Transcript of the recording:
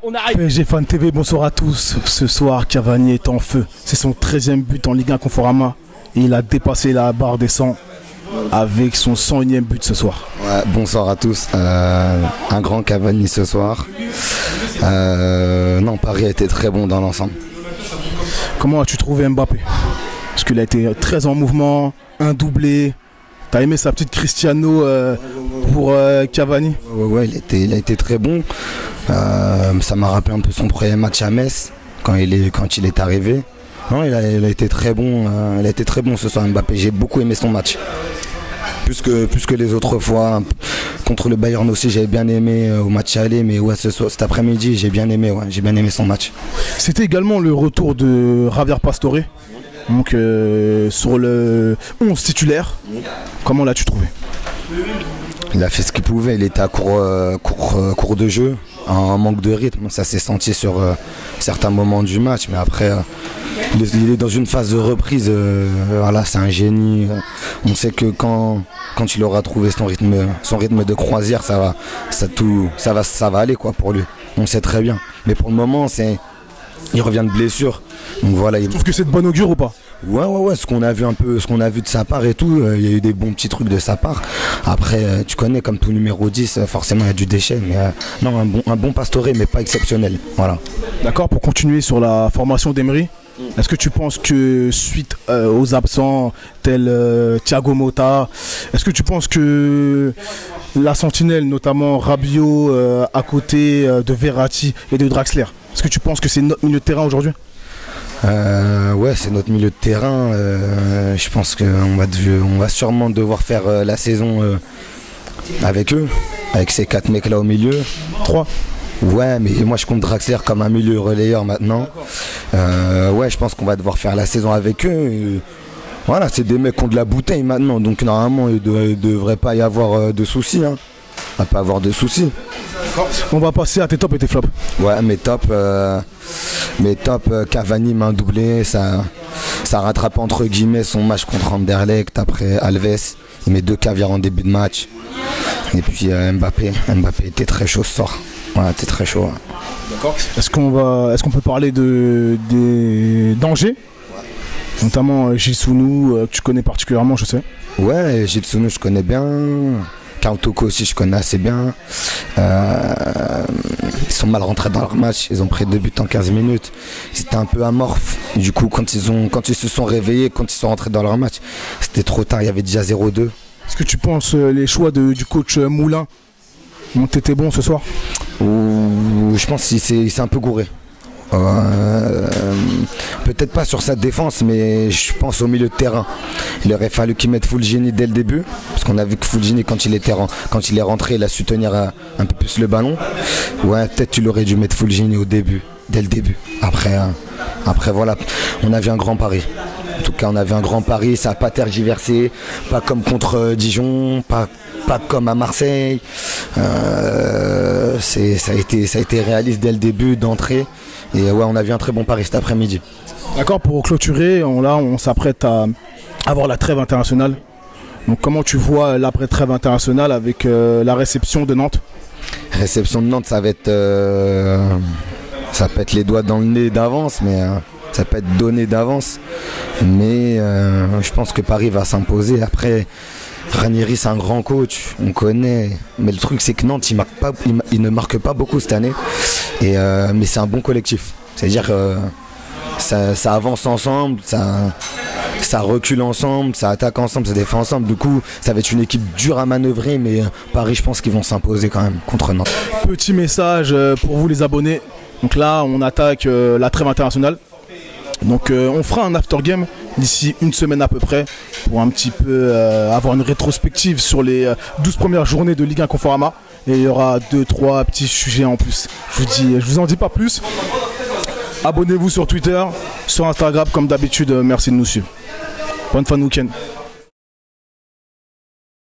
on arrive. PSG Fan TV, bonsoir à tous. Ce soir, Cavani est en feu. C'est son 13e but en Ligue 1 Conforama. Et il a dépassé la barre des 100 avec son 101e but ce soir. Ouais, bonsoir à tous. Un grand Cavani ce soir. Non, Paris a été très bon dans l'ensemble. Comment as-tu trouvé Mbappé? Parce qu'il a été très en mouvement, un doublé. T'as aimé sa petite Cristiano pour Cavani? Ouais, il a été très bon. Ça m'a rappelé un peu son premier match à Metz quand il est arrivé. Non, il a été très bon. Il a été très bon ce soir, Mbappé. J'ai beaucoup aimé son match. Plus que les autres fois. Contre le Bayern aussi, j'avais bien aimé au match aller. Mais ouais, cet après-midi, j'ai bien aimé son match. C'était également le retour de Javier Pastore. Donc sur le 11 titulaire. Comment l'as-tu trouvé? Il a fait ce qu'il pouvait. Il était à court de jeu, en manque de rythme. Ça s'est senti sur certains moments du match. Mais après, il est dans une phase de reprise. Voilà, c'est un génie. On sait que quand il aura trouvé son rythme de croisière, ça va aller quoi pour lui. On sait très bien. Mais pour le moment, il revient de blessure. Donc voilà. Tu trouves que c'est de bon augure ou pas? Ouais, ce qu'on a vu de sa part et tout, il y a eu des bons petits trucs de sa part. Après, tu connais, comme tout numéro 10, forcément il y a du déchet, mais non, un bon Pastore, mais pas exceptionnel. Voilà. D'accord, pour continuer sur la formation d'Emery, est-ce que tu penses que suite aux absents tels Thiago Motta, est-ce que tu penses que la sentinelle, notamment Rabiot à côté de Verratti et de Draxler, est-ce que tu penses que c'est notre milieu de terrain aujourd'hui? Ouais, c'est notre milieu de terrain. Je pense qu'on va sûrement devoir faire la saison avec eux, avec ces 4 mecs là au milieu. 3. Ouais, mais moi je compte Draxler comme un milieu relayeur maintenant. Ouais, je pense qu'on va devoir faire la saison avec eux. Et voilà, c'est des mecs qui ont de la bouteille maintenant, donc normalement il ne devrait pas y avoir de soucis. Hein. On va pas avoir de soucis. On va passer à tes tops et tes flops. Ouais, mes tops, Cavani main doublée, ça rattrape entre guillemets son match contre Anderlecht. Après Alves, il met 2 caviars en début de match. Et puis Mbappé était très chaud ce soir. Ouais, était très chaud. Ouais. D'accord. Est-ce qu'on peut parler des dangers, notamment Gilles Sounou, que tu connais particulièrement, je sais. Ouais, Gilles Sounou, je connais bien. Kautoko aussi, je connais assez bien. Ils sont mal rentrés dans leur match. Ils ont pris 2 buts en 15 minutes. C'était un peu amorphe. Du coup, quand ils se sont réveillés, quand ils sont rentrés dans leur match, c'était trop tard. Il y avait déjà 0-2. Est-ce que tu penses les choix du coach Moulin ont été bons ce soir? Je pense qu'il s'est un peu gouré. Peut-être pas sur sa défense, mais je pense au milieu de terrain. Il aurait fallu qu'il mette Fulgini dès le début, parce qu'on a vu que Fulgini, quand il est rentré, il a su tenir un peu plus le ballon. Ouais, peut-être tu l'aurais dû mettre Fulgini dès le début. Après voilà, on a vu un grand pari. En tout cas, on avait un grand pari, ça n'a pas tergiversé, pas comme contre Dijon, pas comme à Marseille. Ça a été réaliste dès le début d'entrée. Et ouais, on a vu un très bon pari cet après-midi. D'accord, pour clôturer, on s'apprête à avoir la trêve internationale. Donc comment tu vois l'après-trêve internationale avec la réception de Nantes? Réception de Nantes, ça peut être les doigts dans le nez d'avance, mais ça peut être donné d'avance. Mais je pense que Paris va s'imposer. Après, Ranieri, c'est un grand coach, on connaît. Mais le truc, c'est que Nantes, il ne marque pas beaucoup cette année. Mais c'est un bon collectif. C'est-à-dire ça avance ensemble, ça recule ensemble, ça attaque ensemble, ça défend ensemble. Du coup, ça va être une équipe dure à manœuvrer, mais Paris, je pense qu'ils vont s'imposer quand même contre Nantes. Petit message pour vous les abonnés. Donc là, on attaque la trêve internationale. Donc on fera un after game d'ici une semaine à peu près pour un petit peu avoir une rétrospective sur les 12 premières journées de Ligue 1 Conforama. Et il y aura 2-3 petits sujets en plus. Je vous en dis pas plus. Abonnez-vous sur Twitter, sur Instagram comme d'habitude. Merci de nous suivre. Bonne fin de week-end.